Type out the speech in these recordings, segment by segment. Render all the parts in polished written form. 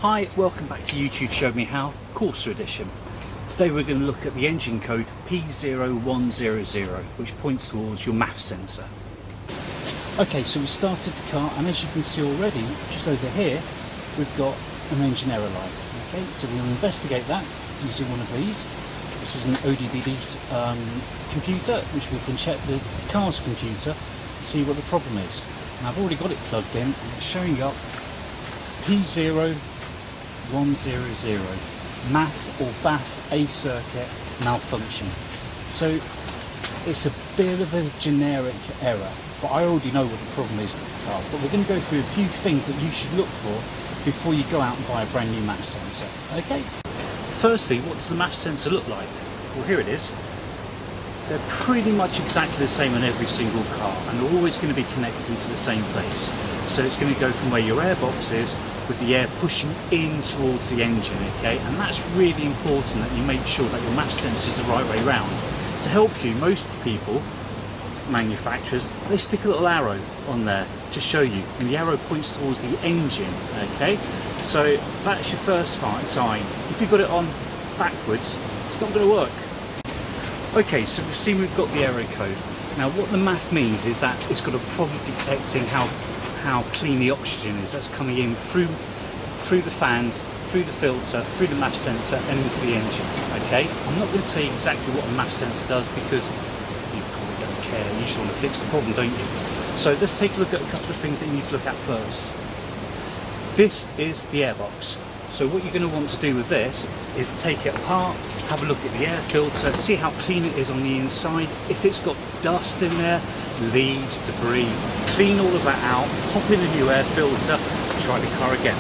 Hi, welcome back to YouTube Show Me How, Corsa Edition. Today we're going to look at the engine code P0100, which points towards your MAF sensor. Okay, so we started the car, and as you can see already, just over here, we've got an engine error light. Okay, so we'll investigate that using one of these. This is an ODBD computer, which we can check the car's computer to see what the problem is. And I've already got it plugged in, and it's showing up P0100 MAF or VAF A circuit malfunction. So it's a bit of a generic error, but I already know what the problem is with the car. But we're going to go through a few things that you should look for before you go out and buy a brand new MAF sensor. Okay. Firstly, what does the MAF sensor look like? Well, here it is. They're pretty much exactly the same on every single car, and they're always going to be connected to the same place. So it's going to go from where your airbox is, with the air pushing in towards the engine, okay? And that's really important, that you make sure that your MAF sensor is the right way round. To help you, most people, manufacturers, they stick a little arrow on there to show you, and the arrow points towards the engine, okay? So that's your first sign. If you've got it on backwards, it's not going to work. Okay, so we've seen we've got the error code. Now what the MAF means is that it's got a problem detecting how clean the oxygen is that's coming in through the fans, through the filter, through the MAF sensor and into the engine. Okay, I'm not going to tell you exactly what a MAF sensor does because you probably don't care. You just want to fix the problem, don't you? So let's take a look at a couple of things that you need to look at first. This is the airbox. So what you're going to want to do with this is take it apart, have a look at the air filter, see how clean it is on the inside. If it's got dust in there, leaves, debris, clean all of that out, pop in a new air filter, try the car again.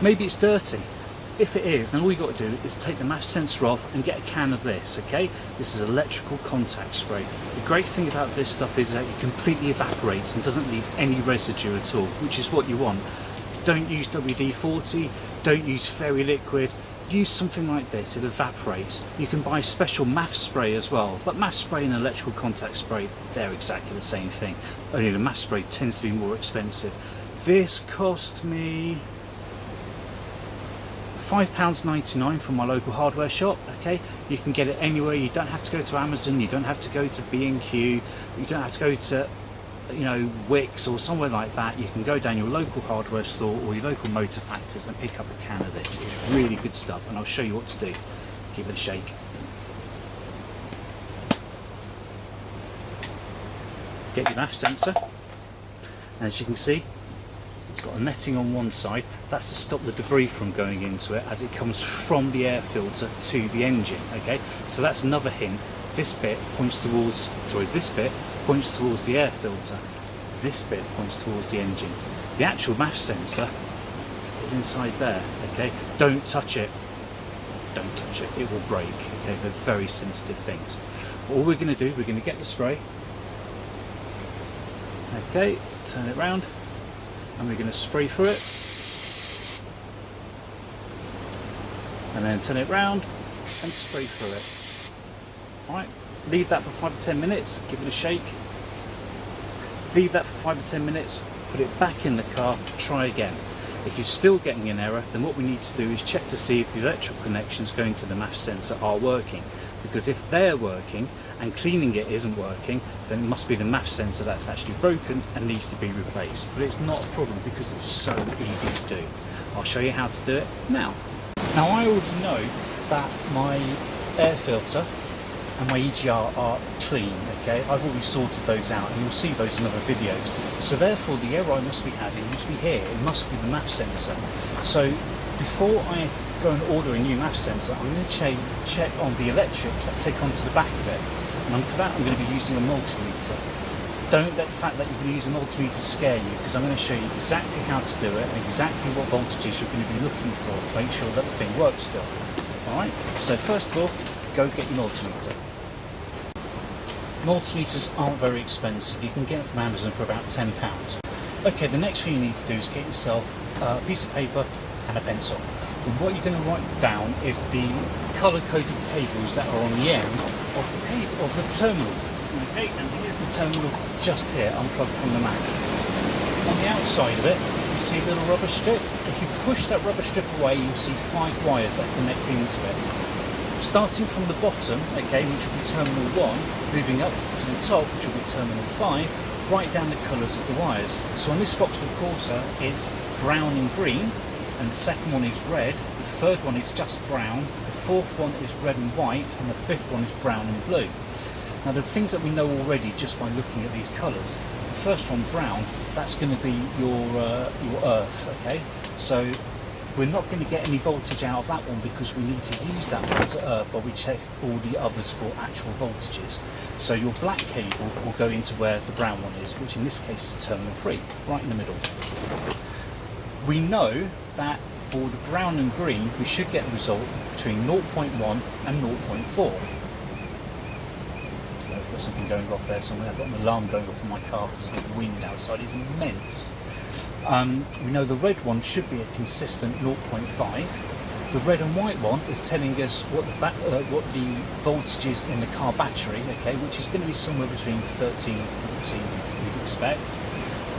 Maybe it's dirty. If it is, then all you've got to do is take the MAF sensor off and get a can of this, okay? This is electrical contact spray. The great thing about this stuff is that it completely evaporates and doesn't leave any residue at all, which is what you want. Don't use WD-40, don't use Fairy Liquid, use something like this, it evaporates. You can buy special MAF spray as well, but MAF spray and electrical contact spray, they're exactly the same thing, only the MAF spray tends to be more expensive. This cost me £5.99 from my local hardware shop, okay? You can get it anywhere, you don't have to go to Amazon, you don't have to go to B&Q, you don't have to go to Wix or somewhere like that. You can go down your local hardware store or your local motor factors and pick up a can of this. It's really good stuff, and I'll show you what to do. Give it a shake. Get your MAF sensor, and as you can see, it's got a netting on one side. That's to stop the debris from going into it as it comes from the air filter to the engine, okay? So that's another hint. This bit points towards, this bit points towards the air filter. This bit points towards the engine. The actual MAF sensor is inside there, okay? Don't touch it. Don't touch it. It will break, okay? They're very sensitive things. All we're going to do, we're going to get the spray. Okay, turn it round, and we're going to spray through it. And then turn it round and spray through it. Alright, leave that for 5 to 10 minutes, give it a shake. Leave that for 5 to 10 minutes, put it back in the car to try again. If you're still getting an error, then what we need to do is check to see if the electrical connections going to the MAF sensor are working. Because if they're working and cleaning it isn't working, then it must be the MAF sensor that's actually broken and needs to be replaced. But it's not a problem because it's so easy to do. I'll show you how to do it now. Now I already know that my air filter and my EGR are clean, okay? I've already sorted those out, and you'll see those in other videos. So therefore the error I must be having must be here, it must be the MAF sensor. So before I go and order a new MAF sensor, I'm going to check on the electrics that click onto the back of it, and for that I'm going to be using a multimeter. Don't let the fact that you can use a multimeter scare you, because I'm going to show you exactly how to do it and exactly what voltages you're going to be looking for to make sure that the thing works still. Alright, so first of all, go get your multimeter. Multimeters aren't very expensive, you can get them from Amazon for about £10. Okay, the next thing you need to do is get yourself a piece of paper and a pencil. And what you're going to write down is the colour-coded cables that are on the end of the terminal. Okay, and here's the terminal just here, unplugged from the Mac. On the outside of it, you see a little rubber strip? If you push that rubber strip away, you'll see 5 wires that connect into it. Starting from the bottom, okay, which will be terminal 1, moving up to the top, which will be terminal 5, write down the colours of the wires. So on this Vauxhall Corsa, it's brown and green, and the second one is red, the third one is just brown, the fourth one is red and white, and the fifth one is brown and blue. Now the things that we know already just by looking at these colours, the first one, brown, that's going to be your earth, okay? So we're not going to get any voltage out of that one because we need to use that one to earth, but we check all the others for actual voltages. So your black cable will go into where the brown one is, which in this case is terminal 3, right in the middle. We know that for the brown and green, we should get a result between 0.1 and 0.4. I've got something going off there somewhere. I've got an alarm going off in my car because the wind outside is immense. We know the red one should be a consistent 0.5. The red and white one is telling us what the voltage is in the car battery, okay, which is going to be somewhere between 13 and 14 you'd expect.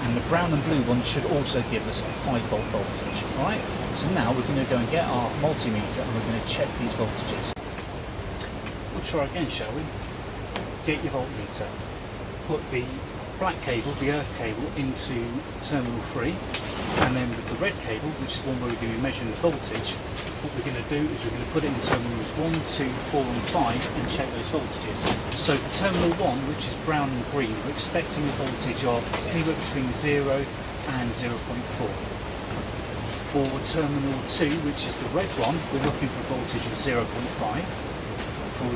And the brown and blue one should also give us a 5 volt voltage. Alright, so now we're going to go and get our multimeter and we're going to check these voltages. We'll try again, shall we? Get your voltmeter. Put the black cable, the earth cable, into terminal 3, and then with the red cable, which is one where we're going to be measuring the voltage, what we're going to do is we're going to put it in terminals 1, 2, 4 and 5 and check those voltages. So for terminal 1, which is brown and green, we're expecting a voltage of anywhere between 0 and 0.4. For terminal 2, which is the red one, we're looking for a voltage of 0.5. For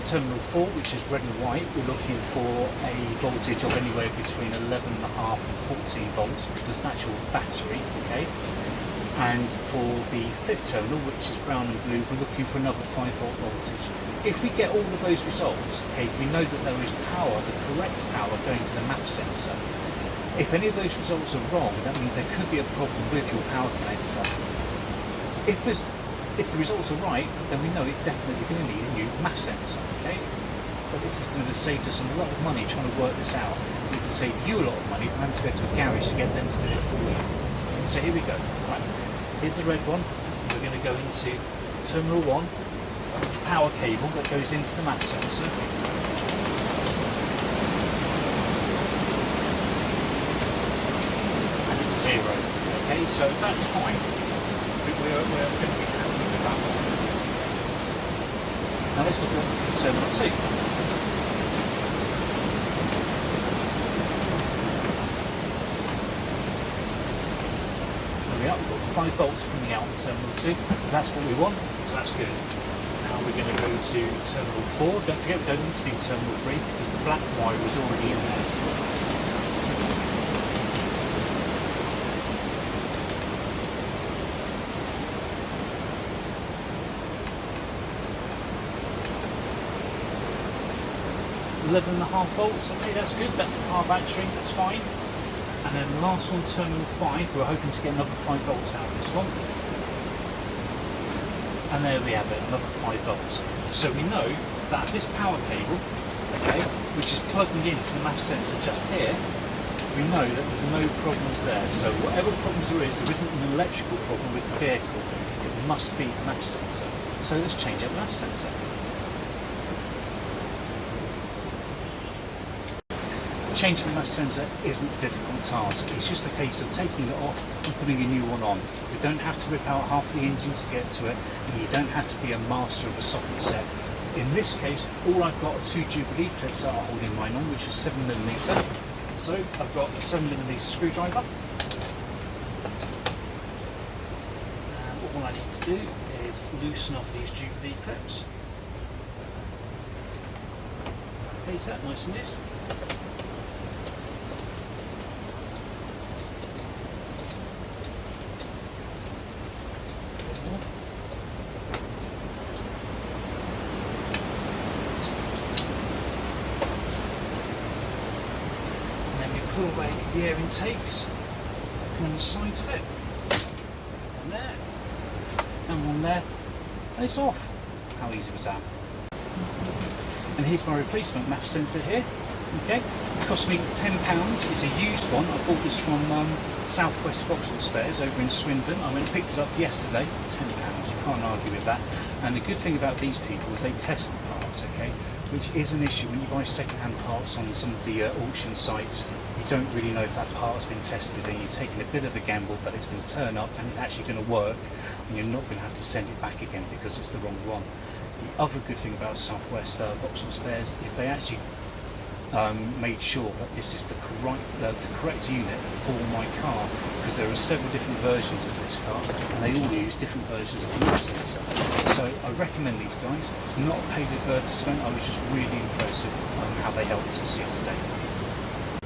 terminal 4, which is red and white, we're looking for a voltage of anywhere between 11.5 and 14 volts because that's your battery, okay? And for the fifth terminal, which is brown and blue, we're looking for another 5 volt voltage. If we get all of those results, okay, we know that there is power, the correct power going to the MAF sensor. If any of those results are wrong, that means there could be a problem with your power connector. If the results are right, then we know it's definitely going to need a new MAF sensor, okay? But this is going to save us a lot of money trying to work this out. We can save you a lot of money from having to go to a garage to get them to do it for you. So here we go. Right, here's the red one. We're going to go into terminal 1, power cable that goes into the MAF sensor. And it's 0. Okay, so that's fine. We're going to be happy with that one. Now let's look at terminal 2. There we are, we've got 5 volts coming out on terminal 2. That's what we want, so that's good. Now we're going to go to terminal 4. Don't forget we don't need to do terminal 3 because the black wire is already in there. 11.5 volts, okay, that's good, that's the car battery, that's fine. And then the last one, terminal 5, we're hoping to get another 5 volts out of this one. And there we have it, another 5 volts. So we know that this power cable, okay, which is plugging into the MAF sensor just here, we know that there's no problems there. So whatever problems there isn't an electrical problem with the vehicle, it must be the MAF sensor. So let's change out the MAF sensor. Changing the MAF sensor isn't a difficult task, it's just a case of taking it off and putting a new one on. You don't have to rip out half the engine to get to it, and you don't have to be a master of a socket set. In this case, all I've got are 2 Jubilee clips that are holding mine on, which is 7mm. So I've got a 7mm screwdriver. And all I need to do is loosen off these Jubilee clips. Place that nice and loose. Pull away the air intakes on the sides of it, and there, and one there, and it's off. How easy was that? And here's my replacement MAF sensor here. Okay, It cost me £10. It's a used one. I bought this from Southwest Vauxhall Spares over in Swindon. I went and picked it up yesterday. £10. You can't argue with that. And the good thing about these people is they test the parts, okay? Which is an issue when you buy second-hand parts on some of the auction sites. You don't really know if that part has been tested, and you're taking a bit of a gamble that it's going to turn up and it's actually going to work, and you're not going to have to send it back again because it's the wrong one. The other good thing about Southwest Vauxhall Spares is they actually made sure that this is the correct unit for my car, because there are several different versions of this car and they all use different versions of the MAF sensor. So I recommend these guys. It's not a paid advertisement. I was just really impressed with how they helped us yesterday.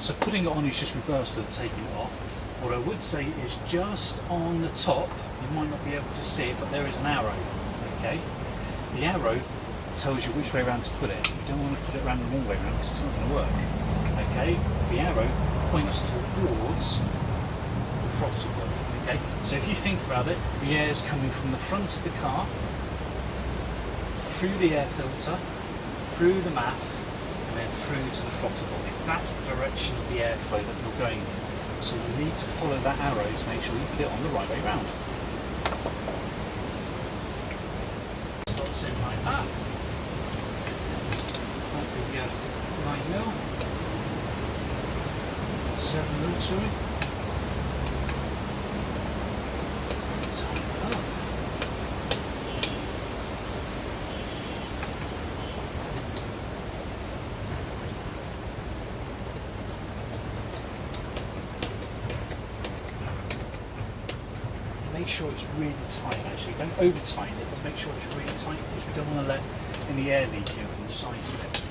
So putting it on is just reversed of taking it off. What I would say is just on the top, you might not be able to see it, but there is an arrow, okay? The arrow tells you which way around to put it. You don't want to put it around the wrong way around because it's not going to work. Okay, the arrow points towards the throttle body. Okay, so if you think about it, the air is coming from the front of the car, through the air filter, through the MAF, and then through to the throttle body. That's the direction of the airflow that you're going in. So you need to follow that arrow to make sure you put it on the right way round. Starts in like that. 9 mil, 7 mil, sorry. Make sure it's really tight. Actually, don't over tighten it, but make sure it's really tight because we don't want to let any air leak in from the sides of it.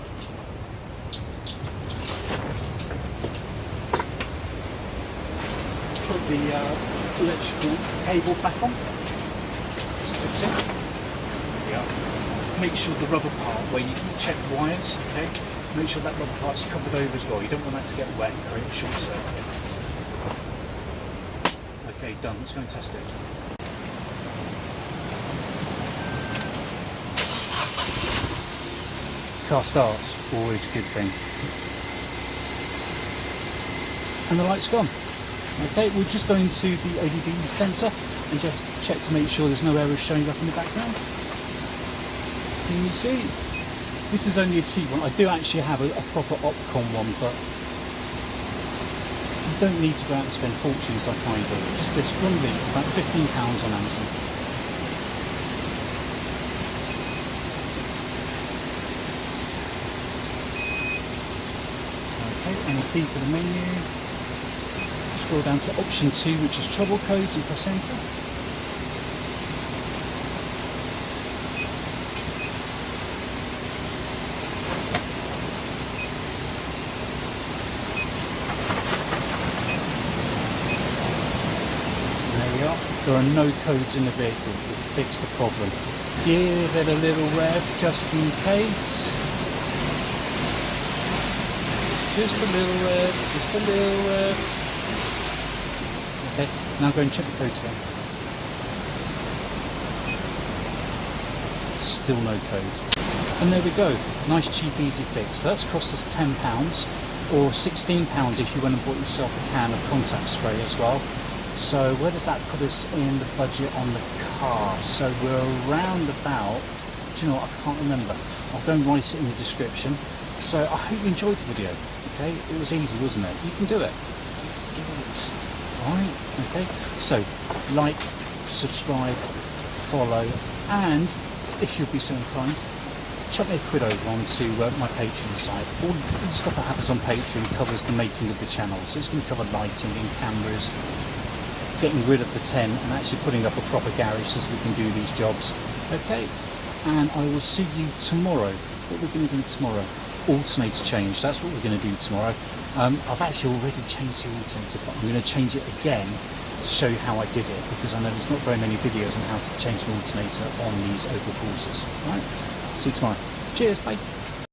Put the electrical cable back on. It's clipped in. There we are. Make sure the rubber part where you check wires, okay? Make sure that rubber part's covered over as well. You don't want that to get wet and create a short circuit. Okay, done. Let's go and test it. Car starts, always a good thing. And the light's gone. Okay, we'll just go into the LED sensor and just check to make sure there's no errors showing up in the background. Can you see? This is only a cheap one. I do actually have a proper Opcon one, but you don't need to go out and spend fortunes like I do. Just this one of these, about £15 on Amazon. Okay, and the key to the menu. Scroll down to option 2, which is trouble codes, and press enter. There we are. There are no codes in the vehicle. We'll fix the problem. Give it a little rev just in case. Just a little rev, just a little rev. Okay, now go and check the codes again. Still no codes. And there we go. Nice, cheap, easy fix. So that's cost us £10 or £16 if you went and bought yourself a can of contact spray as well. So where does that put us in the budget on the car? So we're around about, do you know what, I can't remember. I'll go and write it in the description. So I hope you enjoyed the video. Okay, it was easy, wasn't it? You can do it. Do it. Alright, okay, so like, subscribe, follow, and if you'll be so inclined, chuck me a quid over onto my Patreon site. All the stuff that happens on Patreon covers the making of the channel, so it's going to cover lighting and cameras, getting rid of the tent and actually putting up a proper garage so we can do these jobs. Okay, and I will see you tomorrow. What we're going to do tomorrow? Alternator change, that's what we're going to do tomorrow. I've actually already changed the alternator, but I'm going to change it again to show you how I did it, because I know there's not very many videos on how to change an alternator on these Opel Corsas. Alright, see you tomorrow. Cheers, bye.